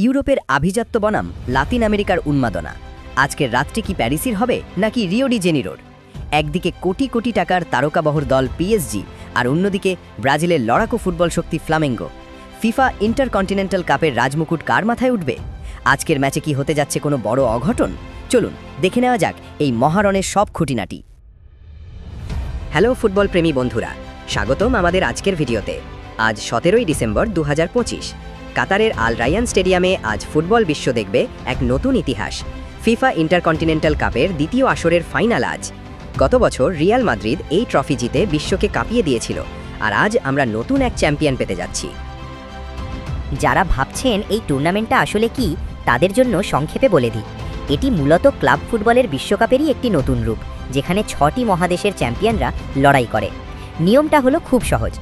ইউরোপের আভিজাত্য বনাম লাতিন আমেরিকার উন্মাদনা। আজকের রাতটি কি প্যারিসের হবে নাকি রিও ডি জেনিরোর? একদিকে কোটি কোটি টাকার তারকাবহর দল পিএসজি, আর অন্যদিকে ব্রাজিলের লড়াকু ফুটবল শক্তি ফ্লামেঙ্গো। ফিফা ইন্টারকন্টিনেন্টাল কাপের রাজমুকুট কার মাথায় উঠবে? আজকের ম্যাচে কি হতে যাচ্ছে কোনো বড় অঘটন? চলুন দেখে নেওয়া যাক এই মহারণের সব খুঁটিনাটি। হ্যালো ফুটবল প্রেমী বন্ধুরা, স্বাগতম আমাদের আজকের ভিডিওতে। আজ 17ই ডিসেম্বর 2025। কাতারের আল রায়ান স্টেডিয়ামে আজ ফুটবল বিশ্ব দেখবে এক নতুন ইতিহাস। ফিফা ইন্টারকন্টিনেন্টাল কাপের দ্বিতীয় আসরের ফাইনাল আজ। গত বছর রিয়াল মাদ্রিদ এই ট্রফি জিতে বিশ্বকে কাঁপিয়ে দিয়েছিল, আর আজ আমরা নতুন এক চ্যাম্পিয়ন পেতে যাচ্ছি। যারা ভাবছেন এই টুর্নামেন্টটা আসলে কি, তাদের জন্য সংক্ষেপে বলে দিই, এটি মূলত ক্লাব ফুটবলের বিশ্বকাপেরই একটি নতুন রূপ, যেখানে 6টি মহাদেশের চ্যাম্পিয়নরা লড়াই করে। নিয়মটা হলো খুব সহজ।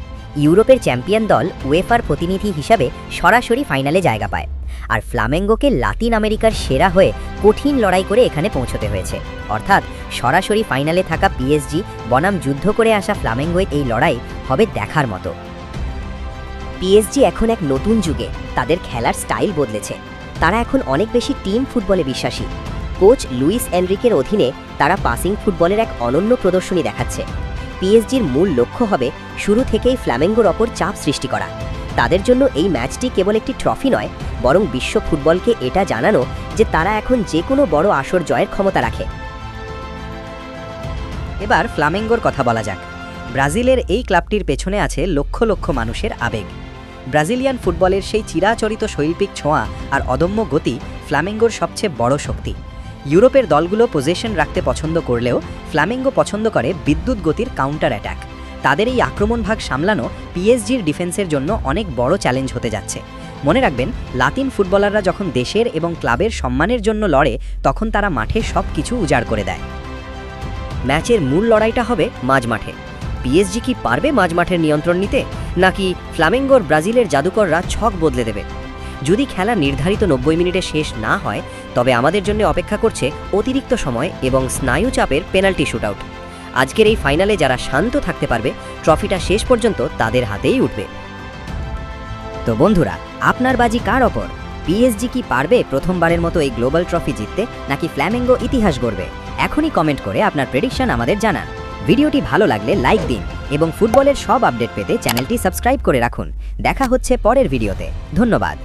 ইউরোপের চ্যাম্পিয়ন দল উয়েফার প্রতিনিধি হিসাবে সরাসরি ফাইনালে জায়গা পায়, আর ফ্লামেঙ্গোকে লাতিন আমেরিকার সেরা হয়ে কঠিন লড়াই করে এখানে পৌঁছতে হয়েছে। অর্থাৎ সরাসরি ফাইনালে থাকা পিএসজি বনাম যুদ্ধ করে আসা ফ্লামেঙ্গোয় এই লড়াই হবে দেখার মতো। পিএসজি এখন এক নতুন যুগে, তাদের খেলার স্টাইল বদলেছে। তারা এখন অনেক বেশি টিম ফুটবলে বিশ্বাসী। কোচ লুইস এনরিকের অধীনে তারা পাসিং ফুটবলের এক অনন্য প্রদর্শনী দেখাচ্ছে। পিএসজির মূল লক্ষ্য হবে শুরু থেকেই ফ্ল্যামেঙ্গোর ওপর চাপ সৃষ্টি করা। তাদের জন্য এই ম্যাচটি কেবল একটি ট্রফি নয়, বরং বিশ্ব ফুটবলকে এটা জানানো যে তারা এখন যে কোনো বড় আসর জয়ের ক্ষমতা রাখে। এবার ফ্লামেঙ্গোর কথা বলা যাক। ব্রাজিলের এই ক্লাবটির পেছনে আছে লক্ষ লক্ষ মানুষের আবেগ। ব্রাজিলিয়ান ফুটবলের সেই চিরাচরিত শৈল্পিক ছোঁয়া আর অদম্য গতি ফ্লামেঙ্গোর সবচেয়ে বড় শক্তি। ইউরোপের দলগুলো পজিশন রাখতে পছন্দ করলেও ফ্লামেঙ্গো পছন্দ করে বিদ্যুৎ গতির কাউন্টার অ্যাটাক। তাদের এই আক্রমণ ভাগ সামলানো পিএসজির ডিফেন্সের জন্য অনেক বড় চ্যালেঞ্জ হতে যাচ্ছে। মনে রাখবেন, লাতিন ফুটবলাররা যখন দেশের এবং ক্লাবের সম্মানের জন্য লড়ে, তখন তারা মাঠে সব কিছু উজাড় করে দেয়। ম্যাচের মূল লড়াইটা হবে মাঝমাঠে। পিএসজি কি পারবে মাঝমাঠের নিয়ন্ত্রণ নিতে, নাকি ফ্লামেঙ্গোর ব্রাজিলের জাদুকররা ছক বদলে দেবে? যদি খেলা নির্ধারিত 90 মিনিটে শেষ না হয়, তবে আমাদের জন্য অপেক্ষা করছে অতিরিক্ত সময় এবং স্নায়ু চাপের পেনাল্টি শুটআউট। আজকের এই ফাইনালে যারা শান্ত থাকতে পারবে, ট্রফিটা শেষ পর্যন্ত তাদের হাতেই উঠবে। তো বন্ধুরা, আপনার বাজি কার ওপর? পিএসজি কি পারবে প্রথমবারের মতো এই গ্লোবাল ট্রফি জিততে, নাকি ফ্ল্যামেঙ্গো ইতিহাস গড়বে? এখনই কমেন্ট করে আপনার প্রেডিকশন আমাদের জানান। ভিডিওটি ভালো লাগলে লাইক দিন এবং ফুটবলের সব আপডেট পেতে চ্যানেলটি সাবস্ক্রাইব করে রাখুন। দেখা হচ্ছে পরের ভিডিওতে। ধন্যবাদ।